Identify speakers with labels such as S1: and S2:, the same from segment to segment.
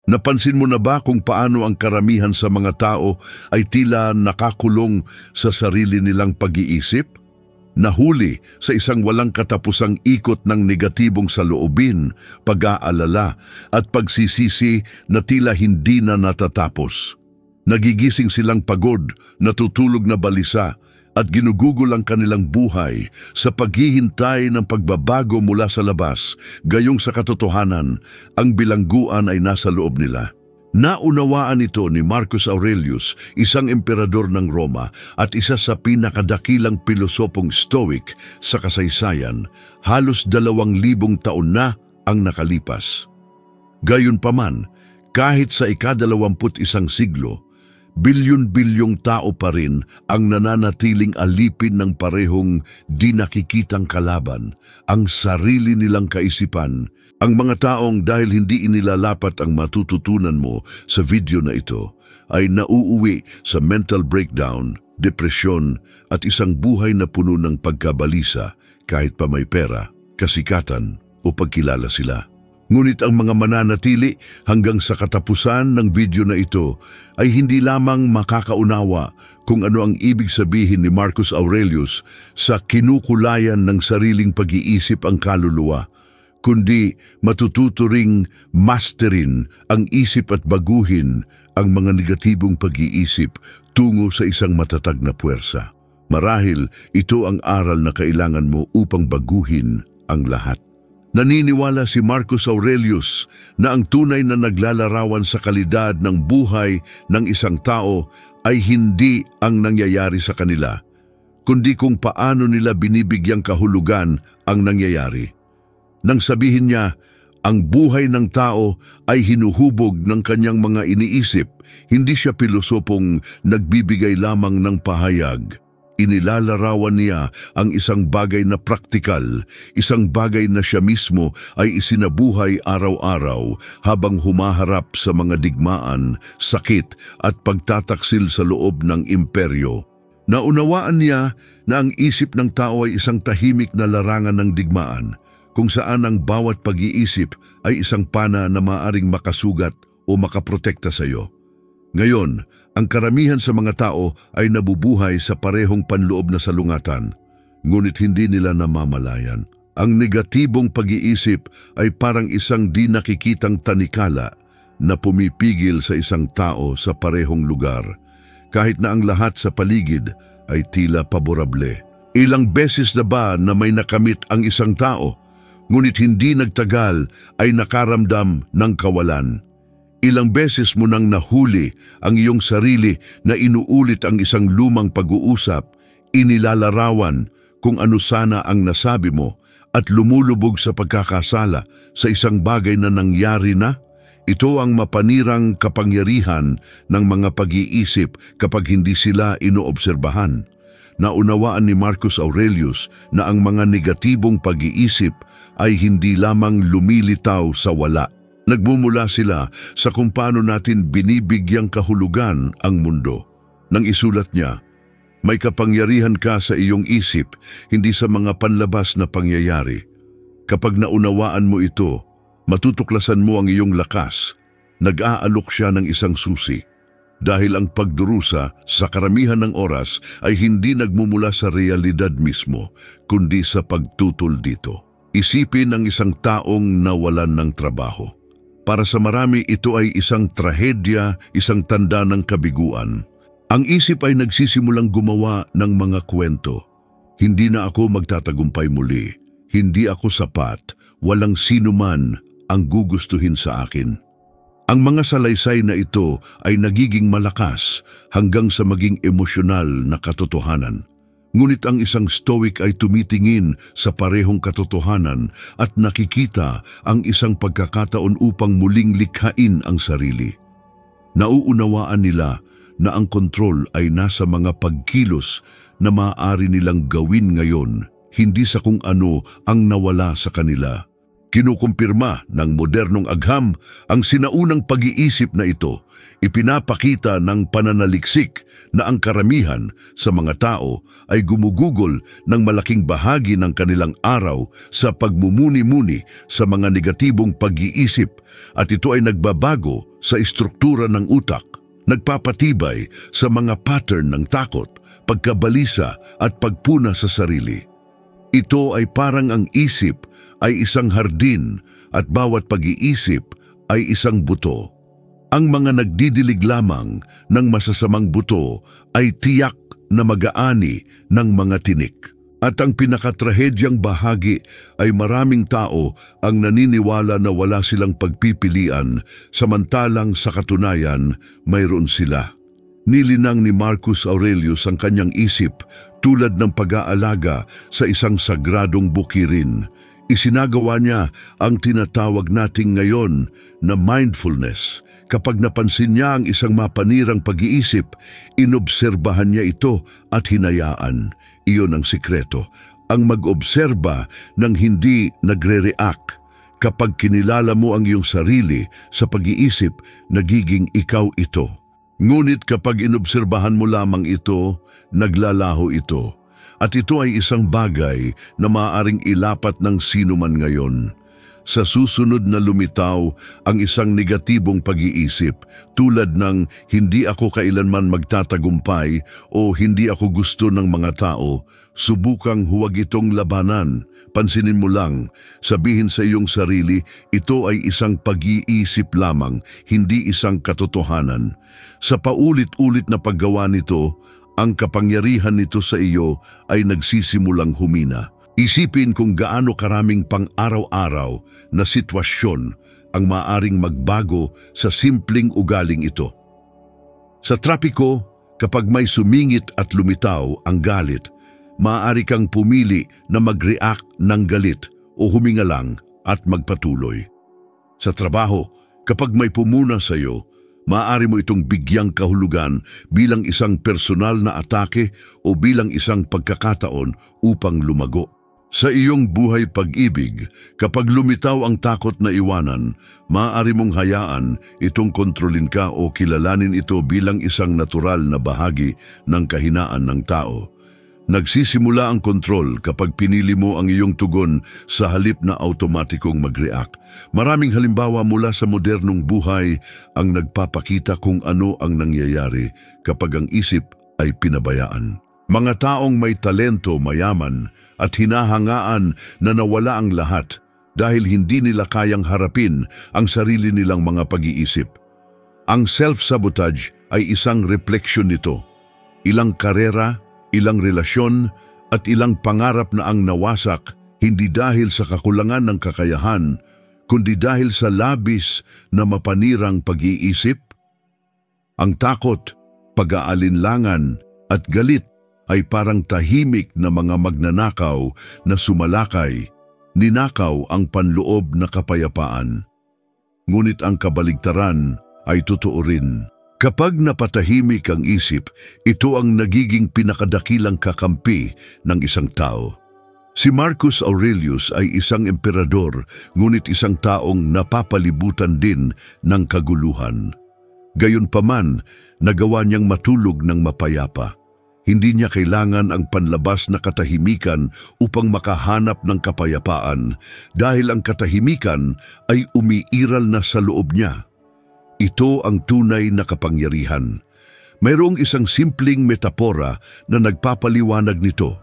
S1: Napansin mo na ba kung paano ang karamihan sa mga tao ay tila nakakulong sa sarili nilang pag-iisip? Nahuli sa isang walang katapusang ikot ng negatibong saloobin, pag-aalala at pagsisisi na tila hindi na natatapos. Nagigising silang pagod, natutulog na balisa at ginugugol ang kanilang buhay sa paghihintay ng pagbabago mula sa labas, gayong sa katotohanan, ang bilangguan ay nasa loob nila. Naunawaan ito ni Marcus Aurelius, isang emperador ng Roma at isa sa pinakadakilang pilosopong Stoic sa kasaysayan, halos 2,000 taon na ang nakalipas. Gayunpaman, kahit sa ika-21 siglo, bilyon-bilyong tao pa rin ang nananatiling alipin ng parehong di nakikitang kalaban, ang sarili nilang kaisipan. Ang mga taong dahil hindi inilalapat ang matututunan mo sa video na ito ay nauuwi sa mental breakdown, depresyon at isang buhay na puno ng pagkabalisa kahit pa may pera, kasikatan o pagkilala sila. Ngunit ang mga mananatili hanggang sa katapusan ng video na ito ay hindi lamang makakaunawa kung ano ang ibig sabihin ni Marcus Aurelius sa kinukulayan ng sariling pag-iisip ang kaluluwa, kundi matututo ring masterin ang isip at baguhin ang mga negatibong pag-iisip tungo sa isang matatag na puwersa. Marahil ito ang aral na kailangan mo upang baguhin ang lahat. Naniniwala si Marcus Aurelius na ang tunay na naglalarawan sa kalidad ng buhay ng isang tao ay hindi ang nangyayari sa kanila, kundi kung paano nila binibigyang kahulugan ang nangyayari. Nang sabihin niya, ang buhay ng tao ay hinuhubog ng kanyang mga iniisip, hindi siya pilosopong nagbibigay lamang ng pahayag. Inilalarawan niya ang isang bagay na praktikal, isang bagay na siya mismo ay isinabuhay araw-araw habang humaharap sa mga digmaan, sakit at pagtataksil sa loob ng imperyo. Naunawaan niya na ang isip ng tao ay isang tahimik na larangan ng digmaan, kung saan ang bawat pag-iisip ay isang pana na maaring makasugat o makaprotekta sa iyo. Ngayon, ang karamihan sa mga tao ay nabubuhay sa parehong panloob na salungatan, ngunit hindi nila namamalayan. Ang negatibong pag-iisip ay parang isang di nakikitang tanikala na pumipigil sa isang tao sa parehong lugar, kahit na ang lahat sa paligid ay tila paborable. Ilang beses na ba na may nakamit ang isang tao, ngunit hindi nagtagal ay nakaramdam ng kawalan? Ilang beses mo nang nahuli ang iyong sarili na inuulit ang isang lumang pag-uusap, inilalarawan kung ano sana ang nasabi mo at lumulubog sa pagkakasala sa isang bagay na nangyari na? Ito ang mapanirang kapangyarihan ng mga pag-iisip kapag hindi sila inoobserbahan. Naunawaan ni Marcus Aurelius na ang mga negatibong pag-iisip ay hindi lamang lumilitaw sa wala. Nagmumula sila sa kung paano natin binibigyang kahulugan ang mundo. Nang isulat niya, may kapangyarihan ka sa iyong isip, hindi sa mga panlabas na pangyayari. Kapag naunawaan mo ito, matutuklasan mo ang iyong lakas. Nag-aalok siya ng isang susi. Dahil ang pagdurusa sa karamihan ng oras ay hindi nagmumula sa realidad mismo, kundi sa pagtutol dito. Isipin ang isang taong nawalan ng trabaho. Para sa marami, ito ay isang trahedya, isang tanda ng kabiguan. Ang isip ay nagsisimulang gumawa ng mga kwento. Hindi na ako magtatagumpay muli. Hindi ako sapat. Walang sino man ang gugustuhin sa akin. Ang mga salaysay na ito ay nagiging malakas hanggang sa maging emosyonal na katotohanan. Ngunit ang isang Stoic ay tumitingin sa parehong katotohanan at nakikita ang isang pagkakataon upang muling likhain ang sarili. Nauunawaan nila na ang kontrol ay nasa mga pagkilos na maaari nilang gawin ngayon, hindi sa kung ano ang nawala sa kanila. Kinukumpirma ng modernong agham ang sinaunang pag-iisip na ito. Ipinapakita ng pananaliksik na ang karamihan sa mga tao ay gumugugol ng malaking bahagi ng kanilang araw sa pagmumuni-muni sa mga negatibong pag-iisip at ito ay nagbabago sa istruktura ng utak, nagpapatibay sa mga pattern ng takot, pagkabalisa at pagpuna sa sarili. Ito ay parang ang isip ay isang hardin at bawat pag-iisip ay isang buto. Ang mga nagdidilig lamang ng masasamang buto ay tiyak na mag-aani ng mga tinik. At ang pinakatrahedyang bahagi ay maraming tao ang naniniwala na wala silang pagpipilian, samantalang sa katunayan mayroon sila. Nilinang ni Marcus Aurelius ang kanyang isip tulad ng pag-aalaga sa isang sagradong bukirin. Isinagawa niya ang tinatawag nating ngayon na mindfulness. Kapag napansin niya ang isang mapanirang pag-iisip, inobserbahan niya ito at hinayaan. Iyon ang sikreto, ang mag-obserba ng hindi nagre-react. Kapag kinilala mo ang iyong sarili sa pag-iisip, nagiging ikaw ito. Ngunit kapag inobserbahan mo lamang ito, naglalaho ito. At ito ay isang bagay na maaaring ilapat ng sino man ngayon. Sa susunod na lumitaw ang isang negatibong pag-iisip tulad ng hindi ako kailanman magtatagumpay o hindi ako gusto ng mga tao, subukang huwag itong labanan. Pansinin mo lang, sabihin sa iyong sarili, ito ay isang pag-iisip lamang, hindi isang katotohanan. Sa paulit-ulit na paggawa nito, ang kapangyarihan nito sa iyo ay nagsisimulang humina. Isipin kung gaano karaming pang-araw-araw na sitwasyon ang maaring magbago sa simpleng ugaling ito. Sa trapiko, kapag may sumingit at lumitaw ang galit, maaari kang pumili na mag-react ng galit o huminga lang at magpatuloy. Sa trabaho, kapag may pumuna sa iyo, maaari mo itong bigyang kahulugan bilang isang personal na atake o bilang isang pagkakataon upang lumago. Sa iyong buhay pag-ibig, kapag lumitaw ang takot na iwanan, maaari mong hayaan itong kontrolin ka o kilalanin ito bilang isang natural na bahagi ng kahinaan ng tao. Nagsisimula ang kontrol kapag pinili mo ang iyong tugon sa halip na automatikong mag-react. Maraming halimbawa mula sa modernong buhay ang nagpapakita kung ano ang nangyayari kapag ang isip ay pinabayaan. Mga taong may talento, mayaman at hinahangaan na nawala ang lahat dahil hindi nila kayang harapin ang sarili nilang mga pag-iisip. Ang self-sabotage ay isang refleksyon nito. Ilang karera, ilang relasyon at ilang pangarap na ang nawasak hindi dahil sa kakulangan ng kakayahan, kundi dahil sa labis na mapanirang pag-iisip. Ang takot, pag-aalinlangan at galit ay parang tahimik na mga magnanakaw na sumalakay, ninakaw ang panloob na kapayapaan. Ngunit ang kabaligtaran ay totoo rin. Kapag napatahimik ang isip, ito ang nagiging pinakadakilang kakampi ng isang tao. Si Marcus Aurelius ay isang emperador, ngunit isang taong napapalibutan din ng kaguluhan. Gayunpaman, nagawa niyang matulog ng mapayapa. Hindi niya kailangan ang panlabas na katahimikan upang makahanap ng kapayapaan dahil ang katahimikan ay umiiral na sa loob niya. Ito ang tunay na kapangyarihan. Mayroong isang simpleng metapora na nagpapaliwanag nito.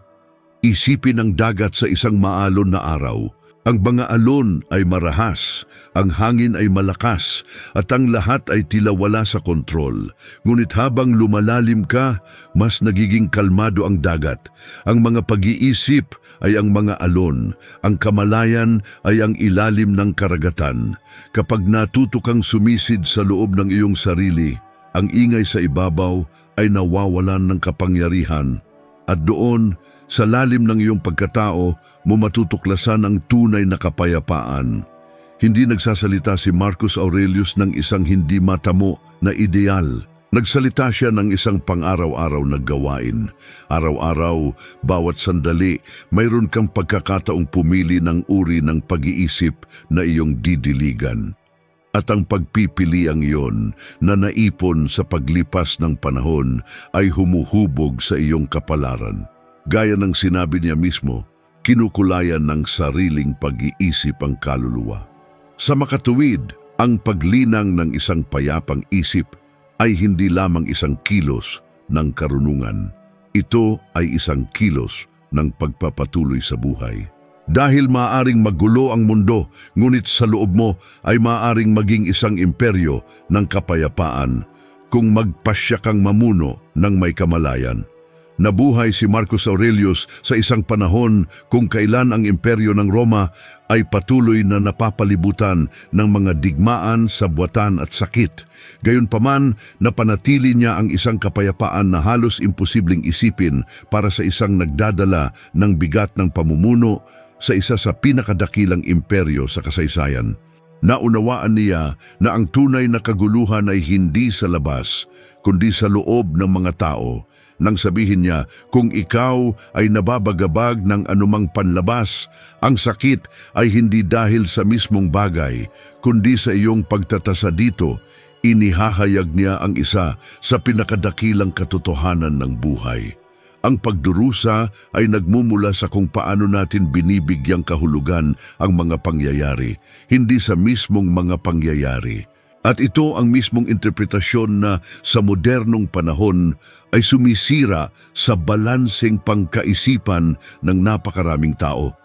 S1: Isipin ang dagat sa isang maalon na araw. Ang mga alon ay marahas, ang hangin ay malakas, at ang lahat ay tila wala sa kontrol. Ngunit habang lumalalim ka, mas nagiging kalmado ang dagat. Ang mga pag-iisip ay ang mga alon, ang kamalayan ay ang ilalim ng karagatan. Kapag natuto kang sumisid sa loob ng iyong sarili, ang ingay sa ibabaw ay nawawalan ng kapangyarihan. At doon, sa lalim ng iyong pagkatao, mo matutuklasan ang tunay na kapayapaan. Hindi nagsasalita si Marcus Aurelius ng isang hindi matamo na ideal. Nagsalita siya ng isang pang-araw-araw na gawain. Araw-araw, bawat sandali, mayroon kang pagkakataong pumili ng uri ng pag-iisip na iyong didiligan. At ang pagpipiliang iyon na naipon sa paglipas ng panahon ay humuhubog sa iyong kapalaran. Gaya ng sinabi niya mismo, kinukulayan ng sariling pag-iisip ang kaluluwa. Sa makatuwid, Ang paglinang ng isang payapang isip ay hindi lamang isang kilos ng karunungan. Ito ay isang kilos ng pagpapatuloy sa buhay. Dahil maaaring magulo ang mundo, ngunit sa loob mo ay maaaring maging isang imperyo ng kapayapaan kung magpasya kang mamuno ng may kamalayan. Nabuhay si Marcus Aurelius sa isang panahon kung kailan ang imperyo ng Roma ay patuloy na napapalibutan ng mga digmaan, sabwatan at sakit. Gayunpaman, napanatili niya ang isang kapayapaan na halos imposibleng isipin para sa isang nagdadala ng bigat ng pamumuno sa isa sa pinakadakilang imperyo sa kasaysayan. Naunawaan niya na ang tunay na kaguluhan ay hindi sa labas, kundi sa loob ng mga tao. Nang sabihin niya, kung ikaw ay nababagabag ng anumang panlabas, ang sakit ay hindi dahil sa mismong bagay, kundi sa iyong pagtatasa dito. Inihahayag niya ang isa sa pinakadakilang katotohanan ng buhay. Ang pagdurusa ay nagmumula sa kung paano natin binibigyang kahulugan ang mga pangyayari, hindi sa mismong mga pangyayari. At ito ang mismong interpretasyon na sa modernong panahon ay sumisira sa balanseng pangkaisipan ng napakaraming tao.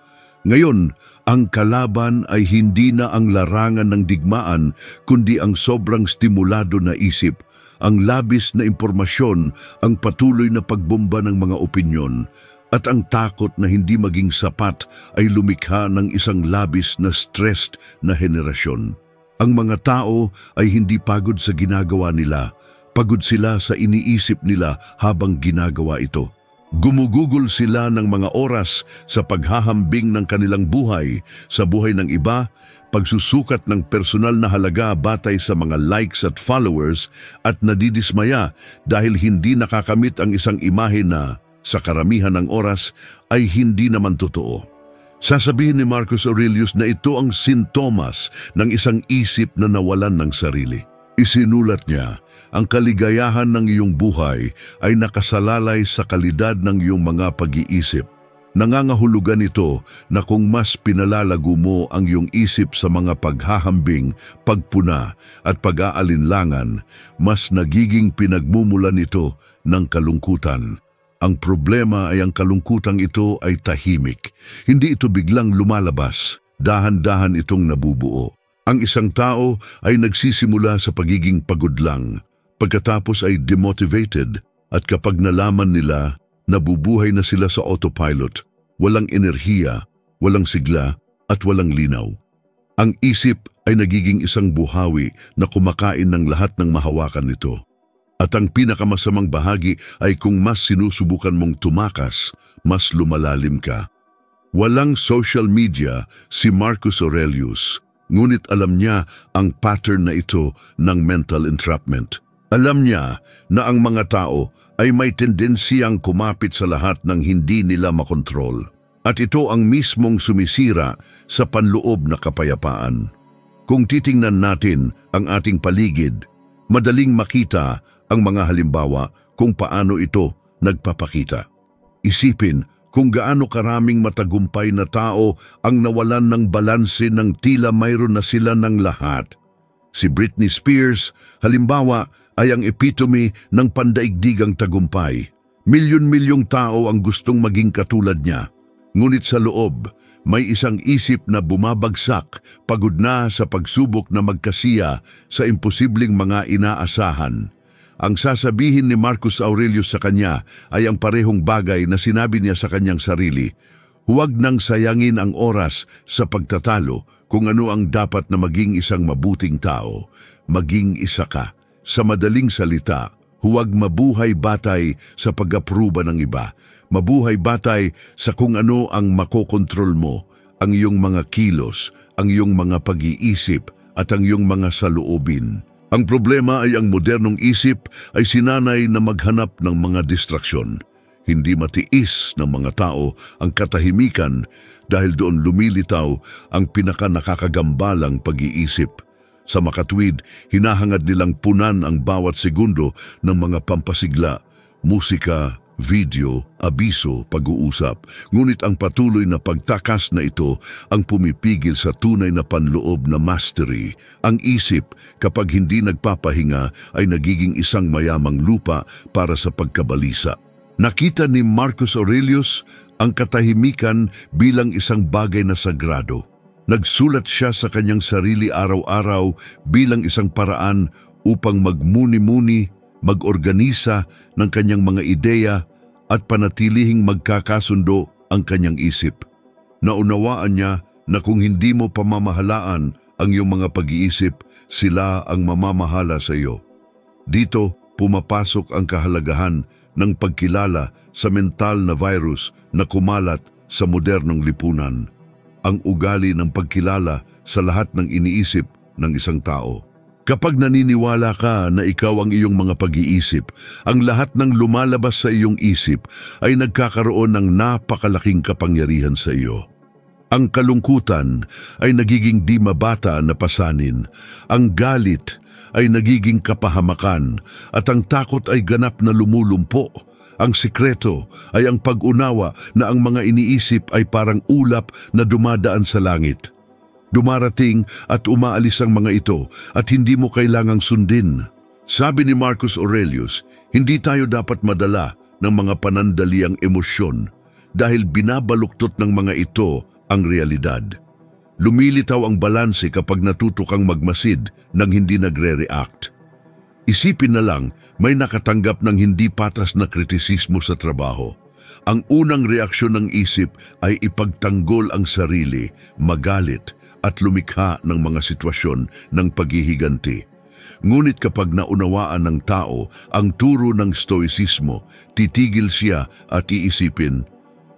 S1: Ngayon, ang kalaban ay hindi na ang larangan ng digmaan, kundi ang sobrang stimulado na isip, ang labis na impormasyon, ang patuloy na pagbomba ng mga opinyon, at ang takot na hindi maging sapat ay lumikha ng isang labis na stressed na henerasyon. Ang mga tao ay hindi pagod sa ginagawa nila, pagod sila sa iniisip nila habang ginagawa ito. Gumugugol sila ng mga oras sa paghahambing ng kanilang buhay, sa buhay ng iba, pagsusukat ng personal na halaga batay sa mga likes at followers, at nadidismaya dahil hindi nakakamit ang isang imahe na, sa karamihan ng oras, ay hindi naman totoo. Sasabihin ni Marcus Aurelius na ito ang sintomas ng isang isip na nawalan ng sarili. Isinulat niya, ang kaligayahan ng iyong buhay ay nakasalalay sa kalidad ng iyong mga pag-iisip. Nangangahulugan ito na kung mas pinalalago mo ang iyong isip sa mga paghahambing, pagpuna at pag-aalinlangan, mas nagiging pinagmumulan ito ng kalungkutan. Ang problema ay ang kalungkutang ito ay tahimik. Hindi ito biglang lumalabas, dahan-dahan itong nabubuo. Ang isang tao ay nagsisimula sa pagiging pagod lang, pagkatapos ay demotivated, at kapag nalaman nila, nabubuhay na sila sa autopilot, walang enerhiya, walang sigla, at walang linaw. Ang isip ay nagiging isang buhawi na kumakain ng lahat ng mahawakan nito. At ang pinakamasamang bahagi ay kung mas sinusubukan mong tumakas, mas lumalalim ka. Walang social media si Marcus Aurelius, ngunit alam niya ang pattern na ito ng mental entrapment. Alam niya na ang mga tao ay may tendensiyang kumapit sa lahat ng hindi nila makontrol. At ito ang mismong sumisira sa panloob na kapayapaan. Kung titingnan natin ang ating paligid, madaling makita ang mga halimbawa kung paano ito nagpapakita. Isipin kung gaano karaming matagumpay na tao ang nawalan ng balanse ng tila mayroon na sila ng lahat. Si Britney Spears, halimbawa, ay ang epitome ng pandaigdigang tagumpay. Milyon-milyong tao ang gustong maging katulad niya. Ngunit sa loob, may isang isip na bumabagsak, pagod na sa pagsubok na magkasiya sa imposibleng mga inaasahan. Ang sasabihin ni Marcus Aurelius sa kanya ay ang parehong bagay na sinabi niya sa kanyang sarili. Huwag nang sayangin ang oras sa pagtatalo kung ano ang dapat na maging isang mabuting tao. Maging isa ka. Sa madaling salita, huwag mabuhay batay sa pag-apruba ng iba. Mabuhay batay sa kung ano ang makokontrol mo, ang iyong mga kilos, ang iyong mga pag-iisip at ang iyong mga saloobin. Ang problema ay ang modernong isip ay sinanay na maghanap ng mga distraksyon. Hindi matiis ng mga tao ang katahimikan dahil doon lumilitaw ang pinaka-nakakagambalang pag-iisip. Sa makatwid, hinahangad nilang punan ang bawat segundo ng mga pampasigla, musika, video, abiso, pag-uusap. Ngunit ang patuloy na pagtakas na ito ang pumipigil sa tunay na panloob na mastery. Ang isip, kapag hindi nagpapahinga, ay nagiging isang mayamang lupa para sa pagkabalisa. Nakita ni Marcus Aurelius ang katahimikan bilang isang bagay na sagrado. Nagsulat siya sa kanyang sarili araw-araw bilang isang paraan upang magmuni-muni, mag-organisa ng kanyang mga ideya at panatilihing magkakasundo ang kanyang isip. Naunawaan niya na kung hindi mo pamamahalaan ang iyong mga pag-iisip, sila ang mamamahala sa iyo. Dito, pumapasok ang kahalagahan ng pagkilala sa mental na virus na kumalat sa modernong lipunan. Ang ugali ng pagkilala sa lahat ng iniisip ng isang tao. Kapag naniniwala ka na ikaw ang iyong mga pag-iisip, ang lahat ng lumalabas sa iyong isip ay nagkakaroon ng napakalaking kapangyarihan sa iyo. Ang kalungkutan ay nagiging di mabata na pasanin, ang galit ay nagiging kapahamakan, at ang takot ay ganap na lumulumpo. Ang sikreto ay ang pag-unawa na ang mga iniisip ay parang ulap na dumadaan sa langit. Dumarating at umaalis ang mga ito at hindi mo kailangang sundin. Sabi ni Marcus Aurelius, hindi tayo dapat madala ng mga panandaliang emosyon dahil binabaluktot ng mga ito ang realidad. Lumilitaw ang balanse kapag natuto kang magmasid nang hindi nagre-react. Isipin na lang, may nakatanggap ng hindi patas na kritisismo sa trabaho. Ang unang reaksyon ng isip ay ipagtanggol ang sarili, magalit, at lumikha ng mga sitwasyon ng paghihiganti. Ngunit kapag naunawaan ng tao ang turo ng stoicismo, titigil siya at iisipin,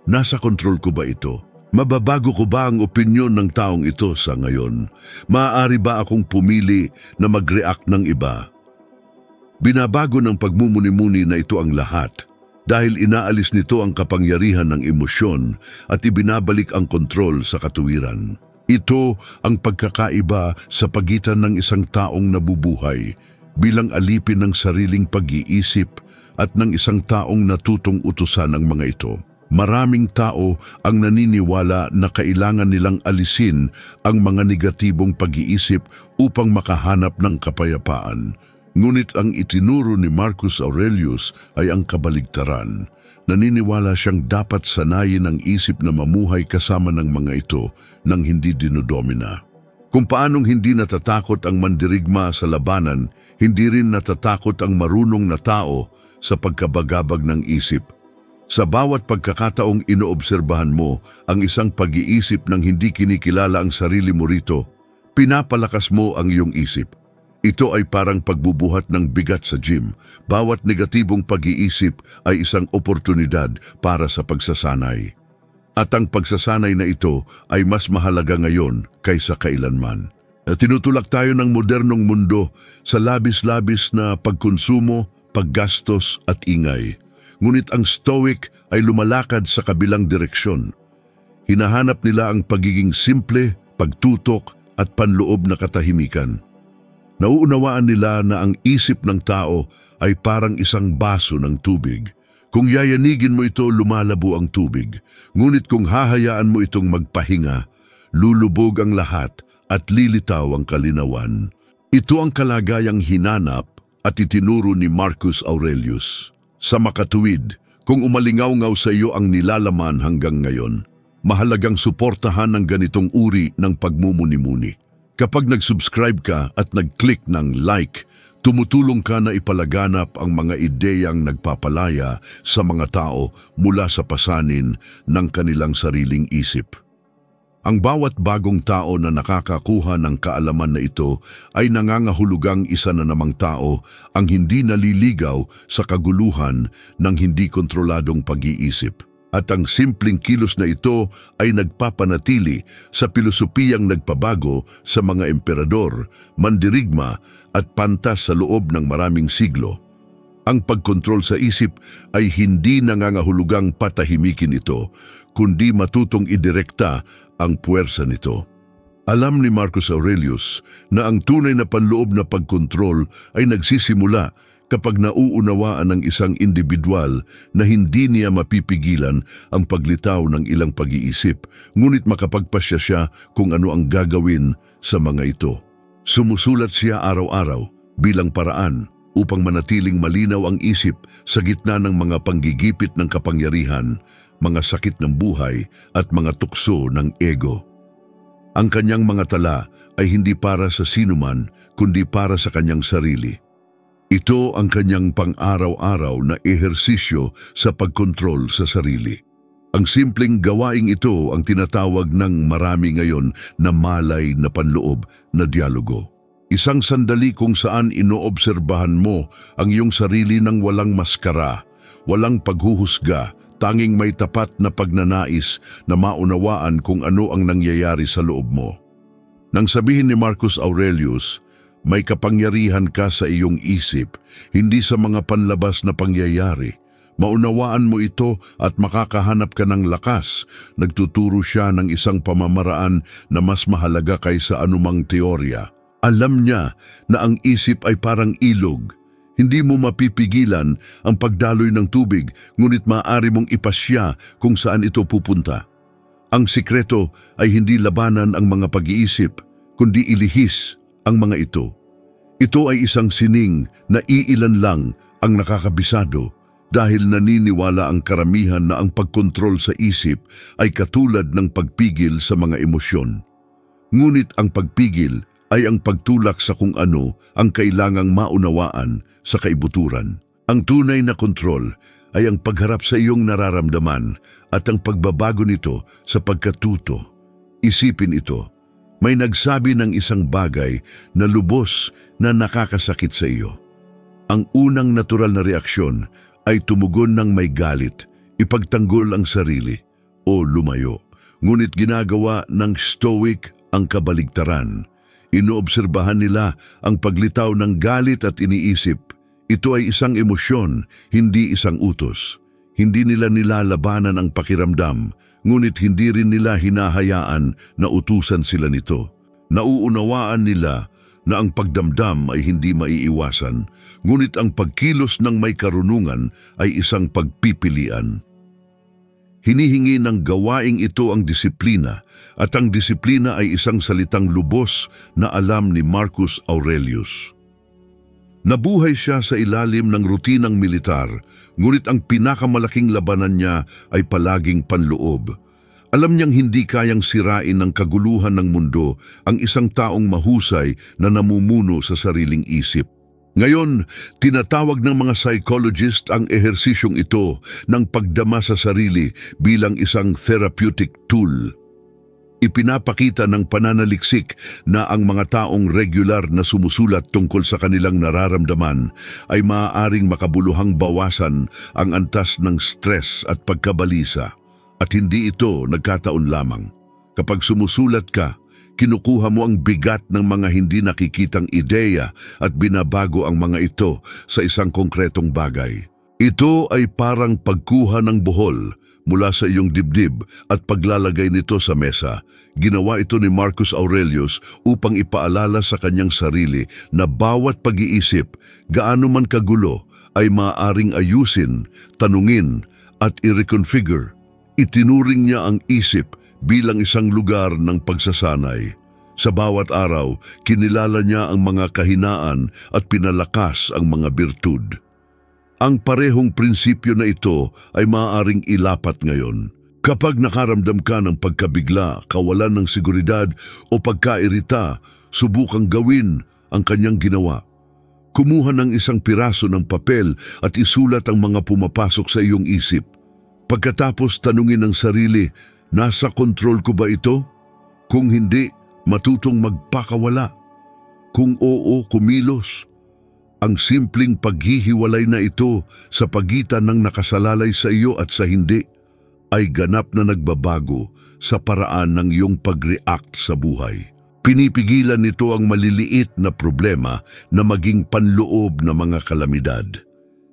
S1: nasa kontrol ko ba ito? Mababago ko ba ang opinyon ng taong ito sa ngayon? Maaari ba akong pumili na mag-react ng iba? Binabago ng pagmumuni-muni na ito ang lahat dahil inaalis nito ang kapangyarihan ng emosyon at ibinabalik ang kontrol sa katuwiran. Ito ang pagkakaiba sa pagitan ng isang taong nabubuhay bilang alipin ng sariling pag-iisip at ng isang taong natutong utusan ng mga ito. Maraming tao ang naniniwala na kailangan nilang alisin ang mga negatibong pag-iisip upang makahanap ng kapayapaan. Ngunit ang itinuro ni Marcus Aurelius ay ang kabaligtaran. Naniniwala siyang dapat sanayin ang isip na mamuhay kasama ng mga ito nang hindi dinodomina. Kung paanong hindi natatakot ang mandirigma sa labanan, hindi rin natatakot ang marunong na tao sa pagkabagabag ng isip. Sa bawat pagkakataong inoobserbahan mo ang isang pag-iisip ng hindi kinikilala ang sarili mo rito, pinapalakas mo ang iyong isip. Ito ay parang pagbubuhat ng bigat sa gym. Bawat negatibong pag-iisip ay isang oportunidad para sa pagsasanay. At ang pagsasanay na ito ay mas mahalaga ngayon kaysa kailanman. Tinutulak tayo ng modernong mundo sa labis-labis na pagkonsumo, paggastos at ingay. Ngunit ang Stoic ay lumalakad sa kabilang direksyon. Hinahanap nila ang pagiging simple, pagtutok at panloob na katahimikan. Nauunawaan nila na ang isip ng tao ay parang isang baso ng tubig. Kung yayanigin mo ito, lumalabo ang tubig. Ngunit kung hahayaan mo itong magpahinga, lulubog ang lahat at lilitaw ang kalinawan. Ito ang kalagayang hinanap at itinuro ni Marcus Aurelius. Sa makatuwid, kung umalingaw-ngaw sa iyo ang nilalaman hanggang ngayon, mahalagang suportahan ng ganitong uri ng pagmumuni-muni. Kapag nag-subscribe ka at nag-click ng like, tumutulong ka na ipalaganap ang mga ideyang nagpapalaya sa mga tao mula sa pasanin ng kanilang sariling isip. Ang bawat bagong tao na nakakakuha ng kaalaman na ito ay nangangahulugang isa na namang tao ang hindi naliligaw sa kaguluhan ng hindi kontroladong pag-iisip. At ang simpleng kilos na ito ay nagpapanatili sa pilosopiyang nagpabago sa mga emperador, mandirigma at pantas sa loob ng maraming siglo. Ang pagkontrol sa isip ay hindi nangangahulugang patahimikin ito, kundi matutong idirekta ang puwersa nito. Alam ni Marcus Aurelius na ang tunay na panloob na pagkontrol ay nagsisimula kapag nauunawaan ng isang individual na hindi niya mapipigilan ang paglitaw ng ilang pag-iisip, ngunit makapagpasya siya kung ano ang gagawin sa mga ito. Sumusulat siya araw-araw bilang paraan upang manatiling malinaw ang isip sa gitna ng mga panggigipit ng kapangyarihan, mga sakit ng buhay at mga tukso ng ego. Ang kanyang mga tala ay hindi para sa sinuman kundi para sa kanyang sarili. Ito ang kanyang pang-araw-araw na ehersisyo sa pagkontrol sa sarili. Ang simpleng gawaing ito ang tinatawag ng marami ngayon na malay na panloob na dialogo. Isang sandali kung saan inoobserbahan mo ang iyong sarili ng walang maskara, walang paghuhusga, tanging may tapat na pagnanais na maunawaan kung ano ang nangyayari sa loob mo. Nang sabihin ni Marcus Aurelius, may kapangyarihan ka sa iyong isip, hindi sa mga panlabas na pangyayari. Maunawaan mo ito at makakahanap ka ng lakas. Nagtuturo siya ng isang pamamaraan na mas mahalaga kaysa anumang teorya. Alam niya na ang isip ay parang ilog. Hindi mo mapipigilan ang pagdaloy ng tubig, ngunit maaari mong ipasya kung saan ito pupunta. Ang sikreto ay hindi labanan ang mga pag-iisip, kundi ilihis ang mga ito. Ito ay isang sining na iilan lang ang nakakabisado dahil naniniwala ang karamihan na ang pagkontrol sa isip ay katulad ng pagpigil sa mga emosyon. Ngunit ang pagpigil ay ang pagtulak sa kung ano ang kailangang maunawaan sa kaibuturan. Ang tunay na kontrol ay ang pagharap sa iyong nararamdaman at ang pagbabago nito sa pagkatuto. Isipin ito. May nagsabi ng isang bagay na lubos na nakakasakit sa iyo. Ang unang natural na reaksyon ay tumugon ng may galit, ipagtanggol ang sarili, o lumayo. Ngunit ginagawa ng Stoic ang kabaligtaran. Inoobserbahan nila ang paglitaw ng galit at iniisip. Ito ay isang emosyon, hindi isang utos. Hindi nila nilalabanan ang pakiramdam, ngunit hindi rin nila hinahayaan na utusan sila nito. Nauunawaan nila na ang pagdamdam ay hindi maiiwasan, ngunit ang pagkilos ng may karunungan ay isang pagpipilian. Hinihingi ng gawaing ito ang disiplina, at ang disiplina ay isang salitang lubos na alam ni Marcus Aurelius. Nabuhay siya sa ilalim ng rutinang militar, ngunit ang pinakamalaking labanan niya ay palaging panloob. Alam niyang hindi kayang sirain ng kaguluhan ng mundo ang isang taong mahusay na namumuno sa sariling isip. Ngayon, tinatawag ng mga psychologist ang ehersisyong ito ng pagdama sa sarili bilang isang therapeutic tool. Ipinapakita ng pananaliksik na ang mga taong regular na sumusulat tungkol sa kanilang nararamdaman ay maaaring makabuluhang bawasan ang antas ng stress at pagkabalisa. At hindi ito nagkataon lamang. Kapag sumusulat ka, kinukuha mo ang bigat ng mga hindi nakikitang ideya at binabago ang mga ito sa isang konkretong bagay. Ito ay parang pagkuha ng buhol mula sa iyong dibdib at paglalagay nito sa mesa. Ginawa ito ni Marcus Aurelius upang ipaalala sa kanyang sarili na bawat pag-iisip, gaano man kagulo, ay maaaring ayusin, tanungin at i-reconfigure. Itinuring niya ang isip bilang isang lugar ng pagsasanay. Sa bawat araw, kinilala niya ang mga kahinaan at pinalakas ang mga birtud. Ang parehong prinsipyo na ito ay maaaring ilapat ngayon. Kapag nakaramdam ka ng pagkabigla, kawalan ng seguridad o pagkairita, subukang gawin ang kanyang ginawa. Kumuha ng isang piraso ng papel at isulat ang mga pumapasok sa iyong isip. Pagkatapos tanungin ang sarili, nasa kontrol ko ba ito? Kung hindi, matutong magpakawala. Kung oo, kumilos. Ang simpleng paghihiwalay na ito sa pagitan ng nakasalalay sa iyo at sa hindi ay ganap na nagbabago sa paraan ng iyong pag-react sa buhay. Pinipigilan nito ang maliliit na problema na maging panloob na mga kalamidad.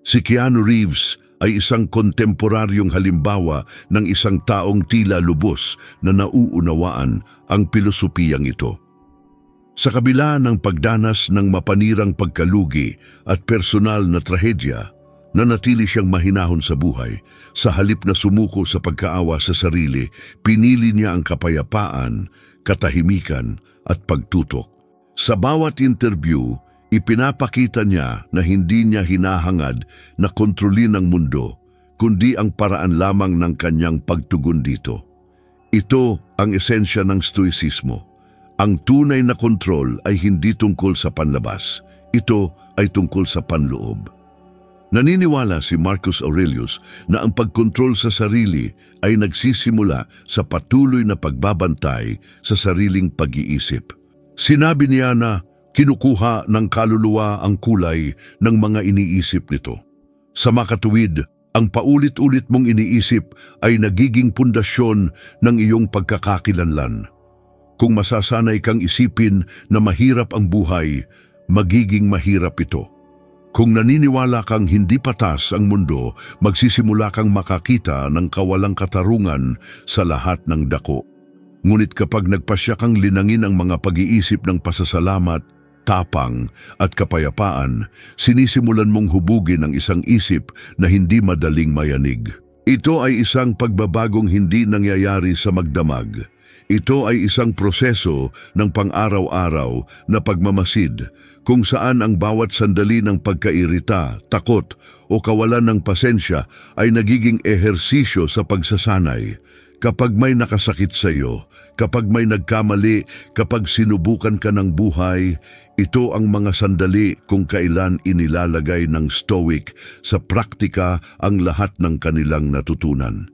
S1: Si Keanu Reeves ay isang kontemporaryong halimbawa ng isang taong tila lubos na nauunawaan ang pilosopiyang ito. Sa kabila ng pagdanas ng mapanirang pagkalugi at personal na trahedya, nanatili siyang mahinahon sa buhay. Sa halip na sumuko sa pagkaawa sa sarili, pinili niya ang kapayapaan, katahimikan at pagtutok. Sa bawat interview, ipinapakita niya na hindi niya hinahangad na kontrolin ang mundo, kundi ang paraan lamang ng kanyang pagtugon dito. Ito ang esensya ng stoicismo. Ang tunay na kontrol ay hindi tungkol sa panlabas. Ito ay tungkol sa panloob. Naniniwala si Marcus Aurelius na ang pagkontrol sa sarili ay nagsisimula sa patuloy na pagbabantay sa sariling pag-iisip. Sinabi niya na kinukuha ng kaluluwa ang kulay ng mga iniisip nito. Sa makatuwid, ang paulit-ulit mong iniisip ay nagiging pundasyon ng iyong pagkakakilanlan. Kung masasanay kang isipin na mahirap ang buhay, magiging mahirap ito. Kung naniniwala kang hindi patas ang mundo, magsisimula kang makakita ng kawalang katarungan sa lahat ng dako. Ngunit kapag nagpasya kang linangin ang mga pag-iisip ng pasasalamat, tapang at kapayapaan, sinisimulan mong hubugin ang isang isip na hindi madaling mayanig. Ito ay isang pagbabagong hindi nangyayari sa magdamag. Ito ay isang proseso ng pang-araw-araw na pagmamasid kung saan ang bawat sandali ng pagkairita, takot o kawalan ng pasensya ay nagiging ehersisyo sa pagsasanay. Kapag may nakasakit sa iyo, kapag may nagkamali, kapag sinubukan ka ng buhay, ito ang mga sandali kung kailan inilalagay ng Stoic sa praktika ang lahat ng kanilang natutunan.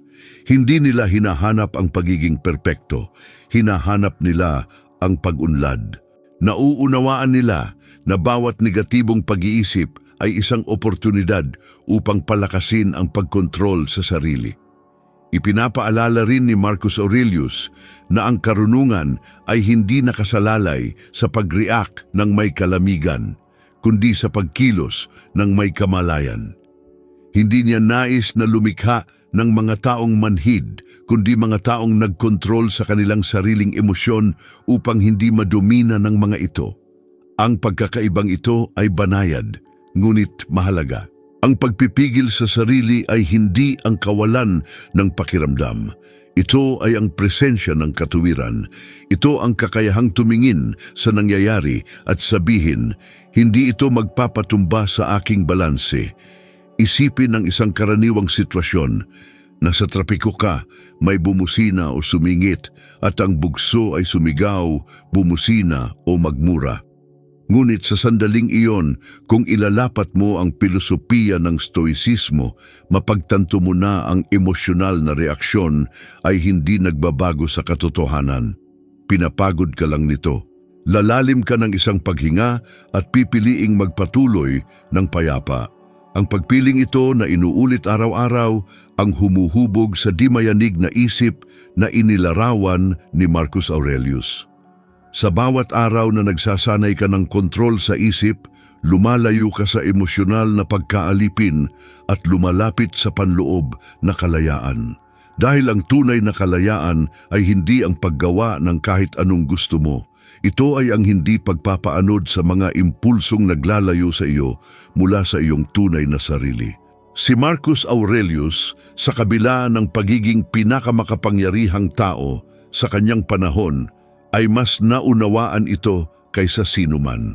S1: Hindi nila hinahanap ang pagiging perpekto, hinahanap nila ang pag-unlad. Nauunawaan nila na bawat negatibong pag-iisip ay isang oportunidad upang palakasin ang pagkontrol sa sarili. Ipinapaalala rin ni Marcus Aurelius na ang karunungan ay hindi nakasalalay sa pag-react ng may kalamigan, kundi sa pagkilos ng may kamalayan. Hindi niya nais na lumikha ng mga taong manhid, kundi mga taong nagkontrol sa kanilang sariling emosyon upang hindi madumina ng mga ito. Ang pagkakaibang ito ay banayad, ngunit mahalaga. Ang pagpipigil sa sarili ay hindi ang kawalan ng pakiramdam. Ito ay ang presensya ng katuwiran. Ito ang kakayahang tumingin sa nangyayari at sabihin, hindi ito magpapatumba sa aking balanse. Isipin ang isang karaniwang sitwasyon. Nasa trapiko ka, may bumusina o sumingit at ang bugso ay sumigaw, bumusina o magmura. Ngunit sa sandaling iyon, kung ilalapat mo ang pilosopiya ng stoicismo, mapagtanto mo na ang emosyonal na reaksyon ay hindi nagbabago sa katotohanan. Pinapagod ka lang nito. Lalalim ka ng isang paghinga at pipiliing magpatuloy ng payapa. Ang pagpiling ito na inuulit araw-araw ang humuhubog sa di mayanig na isip na inilarawan ni Marcus Aurelius. Sa bawat araw na nagsasanay ka ng kontrol sa isip, lumalayo ka sa emosyonal na pagkaalipin at lumalapit sa panloob na kalayaan. Dahil ang tunay na kalayaan ay hindi ang paggawa ng kahit anong gusto mo. Ito ay ang hindi pagpapaanod sa mga impulsong naglalayo sa iyo mula sa iyong tunay na sarili. Si Marcus Aurelius, sa kabila ng pagiging pinakamakapangyarihang tao sa kanyang panahon, ay mas naunawaan ito kaysa sinuman.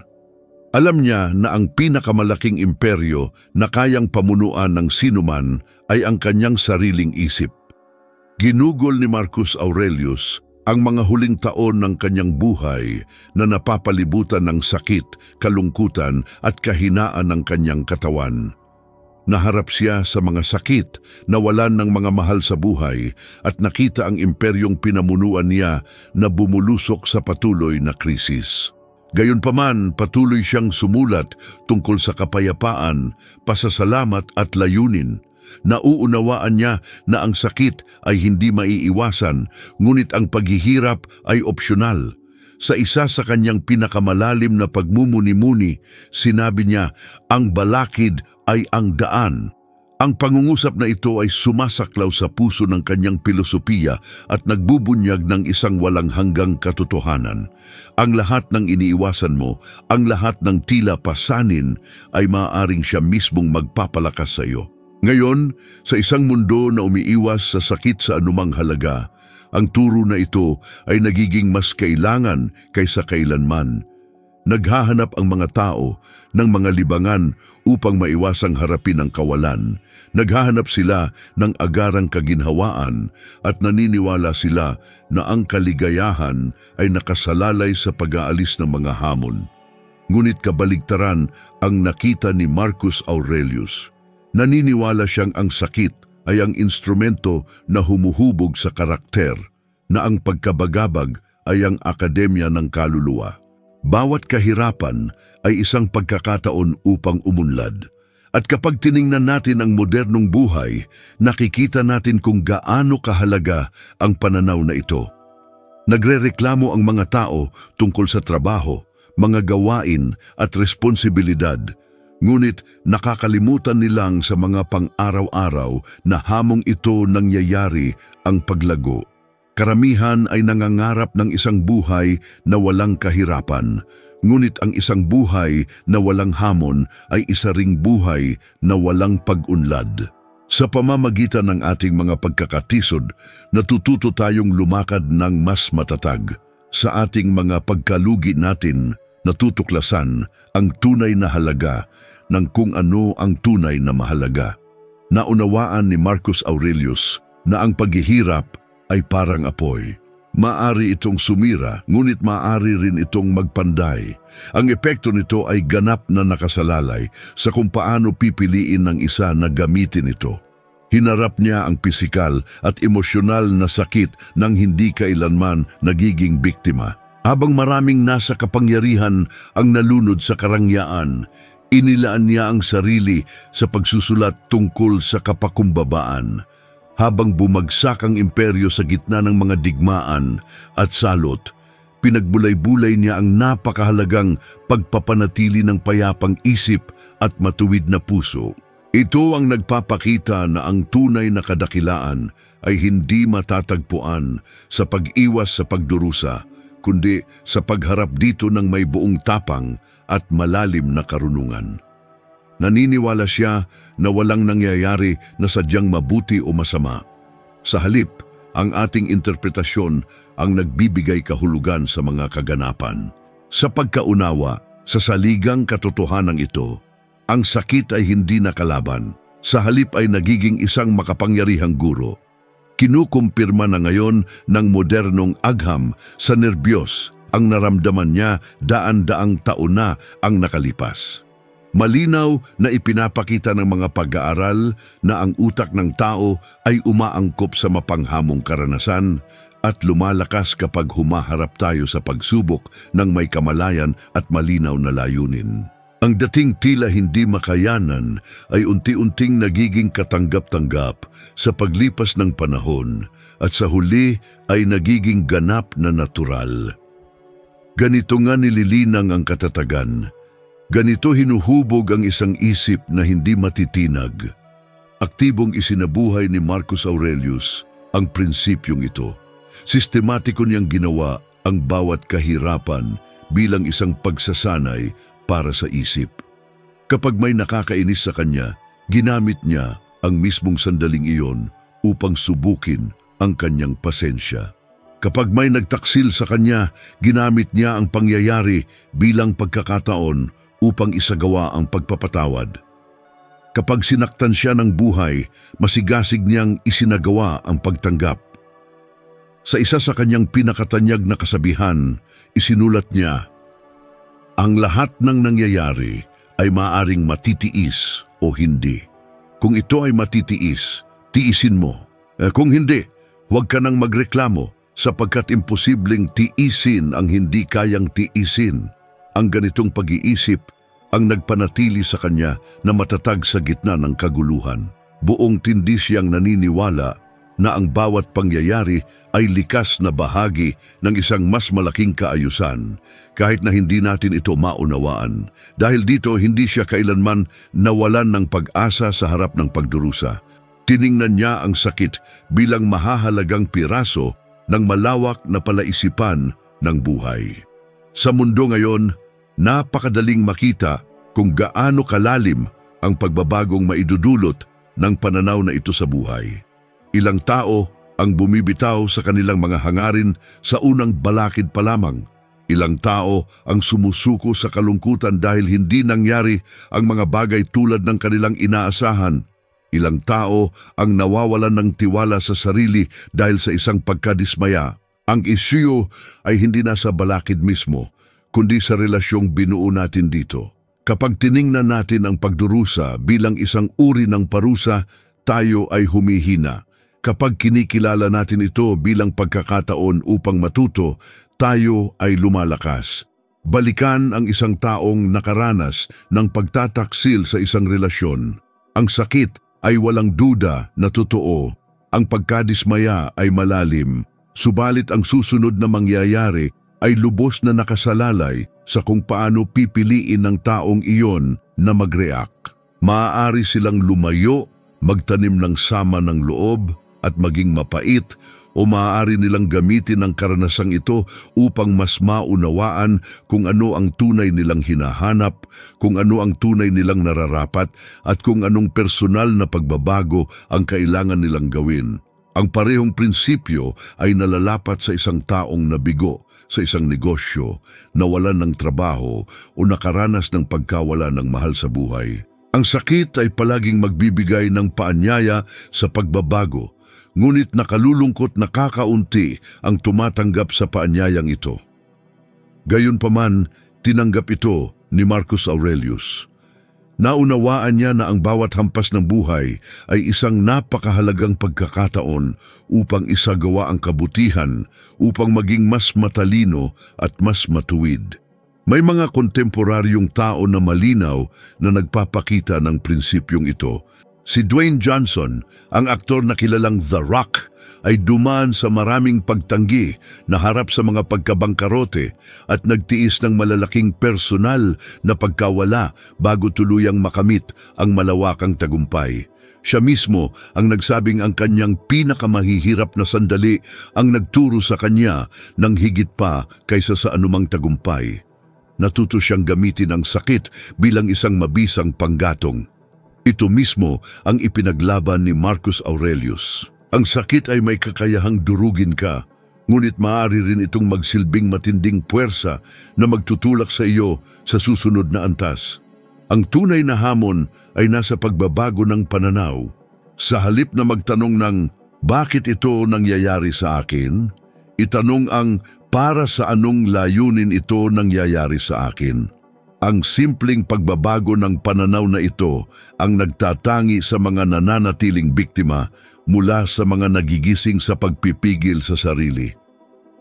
S1: Alam niya na ang pinakamalaking imperyo na kayang pamunuan ng sinuman ay ang kanyang sariling isip. Ginugol ni Marcus Aurelius ang mga huling taon ng kanyang buhay na napapalibutan ng sakit, kalungkutan at kahinaan ng kanyang katawan. Naharap siya sa mga sakit, nawalan ng mga mahal sa buhay at nakita ang imperyong pinamunuan niya na bumulusok sa patuloy na krisis. Gayunpaman, patuloy siyang sumulat tungkol sa kapayapaan, pasasalamat at layunin. Nauunawaan niya na ang sakit ay hindi maiiwasan, ngunit ang paghihirap ay opsyonal. Sa isa sa kanyang pinakamalalim na pagmumuni-muni, sinabi niya, ang balakid ay ang daan, Ang pangungusap na ito ay sumasaklaw sa puso ng kanyang pilosopiya at nagbubunyag ng isang walang hanggang katotohanan. Ang lahat ng iniiwasan mo, ang lahat ng tila pasanin ay maaaring siya mismong magpapalakas sa iyo. Ngayon, sa isang mundo na umiiwas sa sakit sa anumang halaga, ang turo na ito ay nagiging mas kailangan kaysa kailanman. Naghahanap ang mga tao ng mga libangan upang maiwasang harapin ang kawalan. Naghahanap sila ng agarang kaginhawaan at naniniwala sila na ang kaligayahan ay nakasalalay sa pag-aalis ng mga hamon. Ngunit kabaligtaran ang nakita ni Marcus Aurelius. Naniniwala siyang ang sakit ay ang instrumento na humuhubog sa karakter, na ang pagkabagabag ay ang akademya ng kaluluwa. Bawat kahirapan ay isang pagkakataon upang umunlad. At kapag tiningnan natin ang modernong buhay, nakikita natin kung gaano kahalaga ang pananaw na ito. Nagrereklamo ang mga tao tungkol sa trabaho, mga gawain at responsibilidad, ngunit nakakalimutan nilang sa mga pang-araw-araw na hamong ito nangyayari ang paglago. Karamihan ay nangangarap ng isang buhay na walang kahirapan, ngunit ang isang buhay na walang hamon ay isa ring buhay na walang pag-unlad. Sa pamamagitan ng ating mga pagkakatisod, natututo tayong lumakad ng mas matatag. Sa ating mga pagkalugi natin, natutuklasan ang tunay na halaga ng kung ano ang tunay na mahalaga. Naunawaan ni Marcus Aurelius na ang paghihirap ay parang apoy. Maari itong sumira, ngunit maari rin itong magpanday. Ang epekto nito ay ganap na nakasalalay sa kung paano pipiliin ng isa na gamitin ito. Hinarap niya ang pisikal at emosyonal na sakit nang hindi kailanman nagiging biktima. Habang maraming nasa kapangyarihan ang nalunod sa karangyaan, inilaan niya ang sarili sa pagsusulat tungkol sa kapakumbabaan. Habang bumagsak ang imperyo sa gitna ng mga digmaan at salot, pinagbulay-bulay niya ang napakahalagang pagpapanatili ng payapang isip at matuwid na puso. Ito ang nagpapakita na ang tunay na kadakilaan ay hindi matatagpuan sa pag-iwas sa pagdurusa, kundi sa pagharap dito ng may buong tapang at malalim na karunungan. Naniniwala siya na walang nangyayari na sadyang mabuti o masama. Sa halip, ang ating interpretasyon ang nagbibigay kahulugan sa mga kaganapan. Sa pagkaunawa, sa saligang katotohanan ito, ang sakit ay hindi nakalaban. Sa halip ay nagiging isang makapangyarihang guro. Kinukumpirma na ngayon ng modernong agham sa nerbiyos ang naramdaman niya daan-daang taon na ang nakalipas. Malinaw na ipinapakita ng mga pag-aaral na ang utak ng tao ay umaangkop sa mapanghamong karanasan at lumalakas kapag humaharap tayo sa pagsubok ng may kamalayan at malinaw na layunin. Ang dating tila hindi makayanan ay unti-unting nagiging katanggap-tanggap sa paglipas ng panahon at sa huli ay nagiging ganap na natural. Ganito nga nililinang ang katatagan. Ganito hinuhubog ang isang isip na hindi matitinag. Aktibong isinabuhay ni Marcus Aurelius ang prinsipyong ito. Sistematiko niyang ginawa ang bawat kahirapan bilang isang pagsasanay para sa isip. Kapag may nakakainis sa kanya, ginamit niya ang mismong sandaling iyon upang subukin ang kanyang pasensya. Kapag may nagtaksil sa kanya, ginamit niya ang pangyayari bilang pagkakataon upang isagawa ang pagpapatawad. Kapag sinaktan siya ng buhay, masigasig niyang isinagawa ang pagtanggap. Sa isa sa kanyang pinakatanyag na kasabihan, isinulat niya, "Ang lahat ng nangyayari ay maaring matitiis o hindi. Kung ito ay matitiis, tiisin mo. Kung hindi, huwag ka nang magreklamo sapagkat imposibleng tiisin ang hindi kayang tiisin." Ang ganitong pag-iisip ang nagpanatili sa kanya na matatag sa gitna ng kaguluhan. Buong tindi siyang naniniwala na ang bawat pangyayari ay likas na bahagi ng isang mas malaking kaayusan, kahit na hindi natin ito maunawaan. Dahil dito, hindi siya kailanman nawalan ng pag-asa sa harap ng pagdurusa. Tiningnan niya ang sakit bilang mahahalagang piraso ng malawak na palaisipan ng buhay. Sa mundo ngayon, napakadaling makita kung gaano kalalim ang pagbabagong maidudulot ng pananaw na ito sa buhay. Ilang tao ang bumibitaw sa kanilang mga hangarin sa unang balakid pa lamang. Ilang tao ang sumusuko sa kalungkutan dahil hindi nangyari ang mga bagay tulad ng kanilang inaasahan. Ilang tao ang nawawalan ng tiwala sa sarili dahil sa isang pagkadismaya. Ang isyu ay hindi nasa balakid mismo, kundi sa relasyong binuo natin dito. Kapag tiningnan natin ang pagdurusa bilang isang uri ng parusa, tayo ay humihina. Kapag kinikilala natin ito bilang pagkakataon upang matuto, tayo ay lumalakas. Balikan ang isang taong nakaranas ng pagtataksil sa isang relasyon. Ang sakit ay walang duda na totoo. Ang pagkadismaya ay malalim. Subalit ang susunod na mangyayari ay lubos na nakasalalay sa kung paano pipiliin ng taong iyon na mag-react. Maaari silang lumayo, magtanim ng sama ng loob at maging mapait, o maaari nilang gamitin ang karanasang ito upang mas maunawaan kung ano ang tunay nilang hinahanap, kung ano ang tunay nilang nararapat, at kung anong personal na pagbabago ang kailangan nilang gawin. Ang parehong prinsipyo ay nalalapat sa isang taong nabigo sa isang negosyo, nawalan ng trabaho o nakaranas ng pagkawala ng mahal sa buhay. Ang sakit ay palaging magbibigay ng paanyaya sa pagbabago, ngunit nakalulungkot na kakaunti ang tumatanggap sa paanyayang ito. Gayunpaman, tinanggap ito ni Marcus Aurelius. Naunawaan niya na ang bawat hampas ng buhay ay isang napakahalagang pagkakataon upang isagawa ang kabutihan, upang maging mas matalino at mas matuwid. May mga kontemporaryong tao na malinaw na nagpapakita ng prinsipyong ito. Si Dwayne Johnson, ang aktor na kilalang The Rock, ay dumaan sa maraming pagtanggi na harap sa mga pagkabangkarote at nagtiis ng malalaking personal na pagkawala bago tuluyang makamit ang malawakang tagumpay. Siya mismo ang nagsabing ang kanyang pinakamahihirap na sandali ang nagturo sa kanya ng higit pa kaysa sa anumang tagumpay. Natuto siyang gamitin ang sakit bilang isang mabisang panggatong. Ito mismo ang ipinaglaban ni Marcus Aurelius. Ang sakit ay may kakayahang durugin ka, ngunit maaari rin itong magsilbing matinding puwersa na magtutulak sa iyo sa susunod na antas. Ang tunay na hamon ay nasa pagbabago ng pananaw. Sa halip na magtanong ng, bakit ito nangyayari sa akin? Itanong ang, para sa anong layunin ito nangyayari sa akin? Ang simpleng pagbabago ng pananaw na ito ang nagtatangi sa mga nananatiling biktima mula sa mga nagigising sa pagpipigil sa sarili.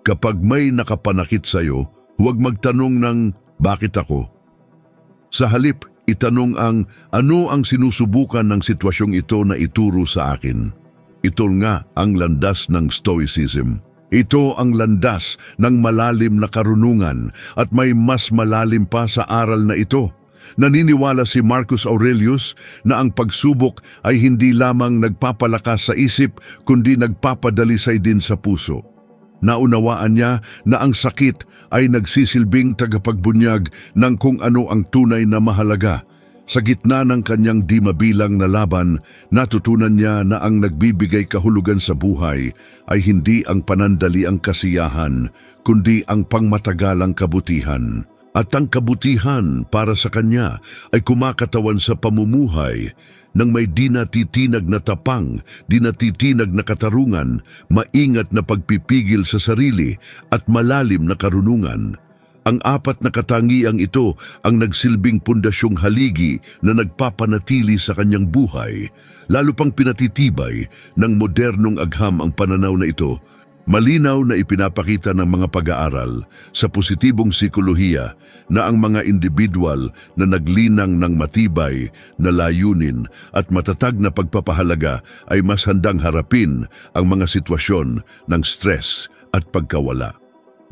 S1: Kapag may nakapanakit sa iyo, huwag magtanong ng, bakit ako? Sa halip, itanong ang, ano ang sinusubukan ng sitwasyong ito na ituro sa akin? Ito nga ang landas ng Stoicism. Ito ang landas ng malalim na karunungan at may mas malalim pa sa aral na ito. Naniniwala si Marcus Aurelius na ang pagsubok ay hindi lamang nagpapalakas sa isip kundi nagpapadalisay din sa puso. Naunawaan niya na ang sakit ay nagsisilbing tagapagbunyag ng kung ano ang tunay na mahalaga. Sa gitna ng kanyang di mabilang na laban, natutunan niya na ang nagbibigay kahulugan sa buhay ay hindi ang panandaliang kasiyahan, kundi ang pangmatagalang kabutihan. At ang kabutihan para sa kanya ay kumakatawan sa pamumuhay ng may di natitinag na tapang, di natitinag na katarungan, maingat na pagpipigil sa sarili at malalim na karunungan. Ang apat na katangiang ito ang nagsilbing pundasyong haligi na nagpapanatili sa kanyang buhay, lalo pang pinatitibay ng modernong agham ang pananaw na ito. Malinaw na ipinapakita ng mga pag-aaral sa positibong psikolohiya na ang mga individual na naglinang ng matibay na layunin at matatag na pagpapahalaga ay mas handang harapin ang mga sitwasyon ng stress at pagkawala.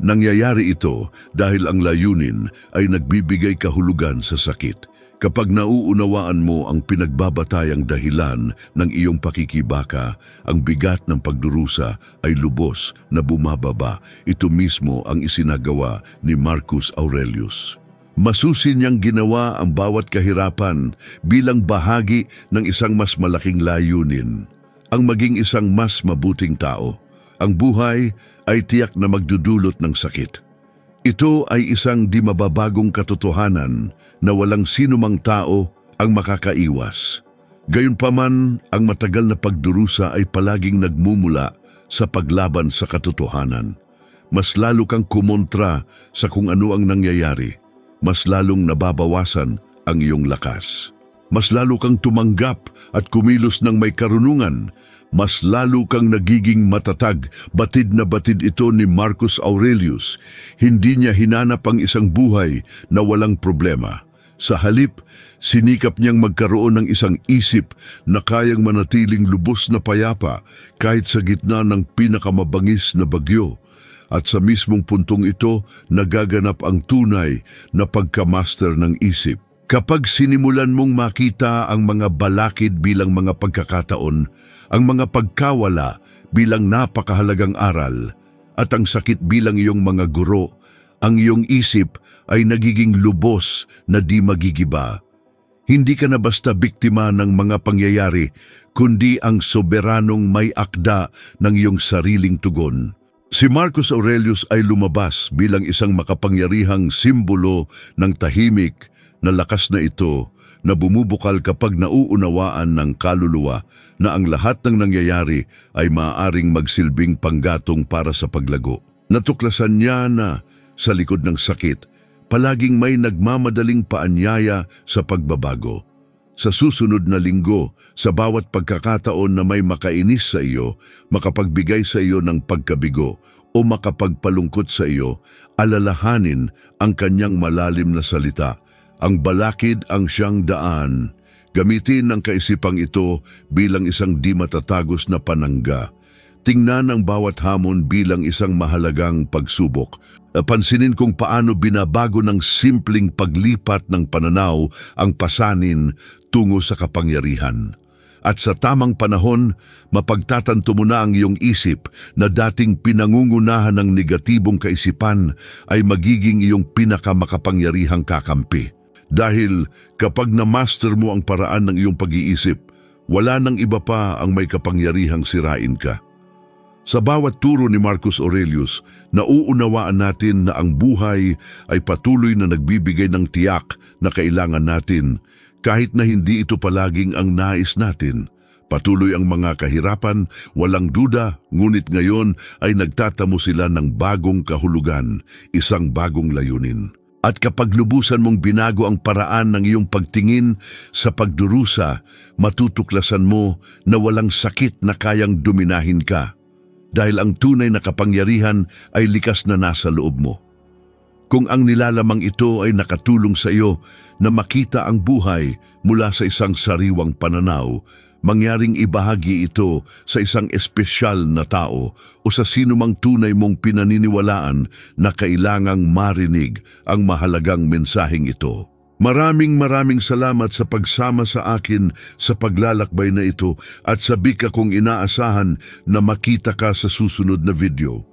S1: Nangyayari ito dahil ang layunin ay nagbibigay kahulugan sa sakit. Kapag nauunawaan mo ang pinagbabatayang dahilan ng iyong pakikibaka, ang bigat ng pagdurusa ay lubos na bumababa. Ito mismo ang isinagawa ni Marcus Aurelius. Masusi niyang ginawa ang bawat kahirapan bilang bahagi ng isang mas malaking layunin, ang maging isang mas mabuting tao. Ang buhay ay tiyak na magdudulot ng sakit. Ito ay isang di mababagong katotohanan na walang sinumang tao ang makakaiwas. Gayunpaman, ang matagal na pagdurusa ay palaging nagmumula sa paglaban sa katotohanan. Mas lalo kang kumontra sa kung ano ang nangyayari. Mas lalong nababawasan ang iyong lakas. Mas lalo kang tumanggap at kumilos ng may karunungan. Mas lalo kang nagiging matatag. Batid na batid ito ni Marcus Aurelius. Hindi niya hinanap ang isang buhay na walang problema. Sa halip, sinikap niyang magkaroon ng isang isip na kayang manatiling lubos na payapa kahit sa gitna ng pinakamabangis na bagyo. At sa mismong puntong ito, nagaganap ang tunay na pagkamaster ng isip. Kapag sinimulan mong makita ang mga balakid bilang mga pagkakataon, ang mga pagkawala bilang napakahalagang aral, at ang sakit bilang iyong mga guro, ang iyong isip ay nagiging lubos na di magigiba. Hindi ka na basta biktima ng mga pangyayari, kundi ang soberanong may akda ng iyong sariling tugon. Si Marcus Aurelius ay lumabas bilang isang makapangyarihang simbolo ng tahimik na lakas na ito na bumubukal kapag nauunawaan ng kaluluwa na ang lahat ng nangyayari ay maaaring magsilbing panggatong para sa paglago. Natuklasan niya na sa likod ng sakit, palaging may nagmamadaling paanyaya sa pagbabago. Sa susunod na linggo, sa bawat pagkakataon na may makainis sa iyo, makapagbigay sa iyo ng pagkabigo o makapagpalungkot sa iyo, alalahanin ang kanyang malalim na salita. Ang balakid ang siyang daan. Gamitin ang kaisipang ito bilang isang di matatagos na panangga. Tingnan ang bawat hamon bilang isang mahalagang pagsubok. Pansinin kung paano binabago ng simpleng paglipat ng pananaw ang pasanin tungo sa kapangyarihan. At sa tamang panahon, mapagtatanto mo na ang iyong isip na dating pinangungunahan ng negatibong kaisipan ay magiging iyong pinakamakapangyarihang kakampi. Dahil kapag na-master mo ang paraan ng iyong pag-iisip, wala nang iba pa ang may kapangyarihang sirain ka. Sa bawat turo ni Marcus Aurelius, nauunawaan natin na ang buhay ay patuloy na nagbibigay ng tiyak na kailangan natin, kahit na hindi ito palaging ang nais natin. Patuloy ang mga kahirapan, walang duda, ngunit ngayon ay nagtatamo sila ng bagong kahulugan, isang bagong layunin. At kapag lubusan mong binago ang paraan ng iyong pagtingin sa pagdurusa, matutuklasan mo na walang sakit na kayang dominahin ka, dahil ang tunay na kapangyarihan ay likas na nasa loob mo. Kung ang nilalamang ito ay nakatulong sa iyo na makita ang buhay mula sa isang sariwang pananaw, mangyaring ibahagi ito sa isang espesyal na tao o sa sinumang tunay mong pinaniniwalaan na kailangang marinig ang mahalagang mensaheng ito. Maraming salamat sa pagsama sa akin sa paglalakbay na ito at sabik akong inaasahan na makita ka sa susunod na video.